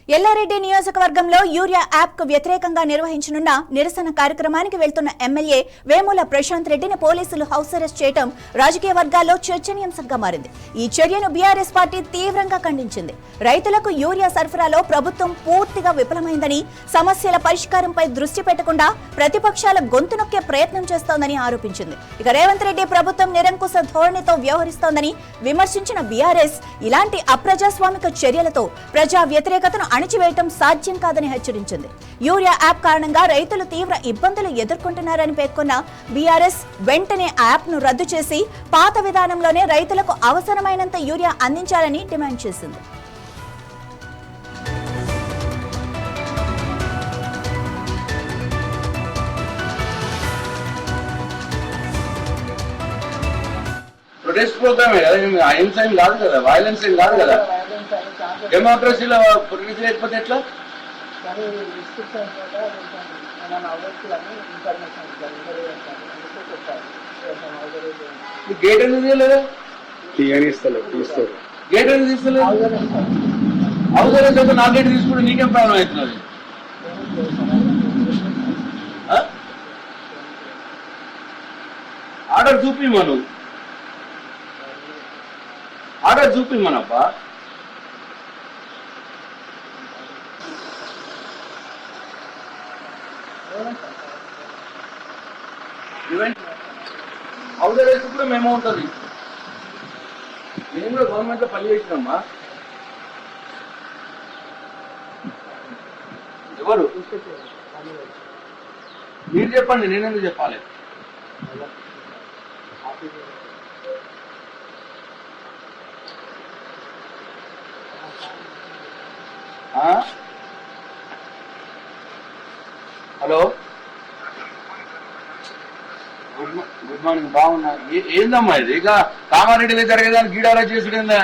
ఎల్లారెడ్డి నియోజకవర్గంలో urea app కు వ్యతిరేకంగా నిర్వహించనున్న నిరసన కార్యక్రమానికి వెళ్తున్న ఎమ్మెల్యే వేముల ప్రశాంత్ రెడ్డిని పోలీసులు హౌస్ అరెస్ట్ చేయడం రాజకీయ వర్గాల్లో చర్చనీయాంశంగా మారింది. ఈ చర్యను బీఆర్ఎస్ పార్టీ తీవ్రంగా ఖండించింది. రైతులకు యూరియా సరఫరాలో ప్రభుత్వం పూర్తిగా విఫలమైందని, సమస్యల పరిష్కారంపై దృష్టి పెట్టకుండా ప్రతిపక్షాల గొంతు నొక్కే ప్రయత్నం చేస్తోందని ఆరోపించింది. ఇక రేవంత్ రెడ్డి ప్రభుత్వం నిరంకుశ ధోరణితో వ్యవహరిస్తోందని విమర్శించిన బీఆర్ఎస్ ఇలాంటి అప్రజాస్వామిక చర్యలతో ప్రజా వ్యతిరేకతను అణిచివేయటం సాధ్యం కాదని హెచ్చరించింది. యూరియా యాప్ కారణంగా రైతులు తీవ్ర ఇబ్బందులు ఎదుర్కొంటున్నారని పేర్కొన్న బీఆర్ఎస్ వెంటనే యాప్ ను రద్దు చేసి పాత విధానంలోనే రైతులకు అవసరమైనంత యూరియా అందించాలని డిమాండ్ చేసింది. ప్రొటెస్ట్ ప్రోగ్రామే కదా, అహింస ఏం కాదు కదా, వైలెన్స్ ఏం కాదు కదా. డెమోక్రసీలో పొలిటిక్స్ లేకపోతే ఎట్లా? గేట్ ఎందుకు తీయలేదు? గేట్ ఎందుకు తీసుకోలేదు? అవసరం అయితే నా గేట్ తీసుకుంటే నీకేం ప్రాబ్లం అవుతున్నది? ఆర్డర్ చూపిమను, ఆర్డర్ చూపిమనబ్బా. అవసరం వేసి కూడా మేము ఉంటుంది. నేను కూడా గవర్నమెంట్ లో పని చేసినమ్మా. ఎవరు మీరు చెప్పండి, నేనెందుకు చెప్పాలి? Hello, good morning. బాగున్నా? ఏందమ్మా ఇది? ఇక కామారెడ్డిలో జరిగేదాన్ని గీడారా చేసుడేందా?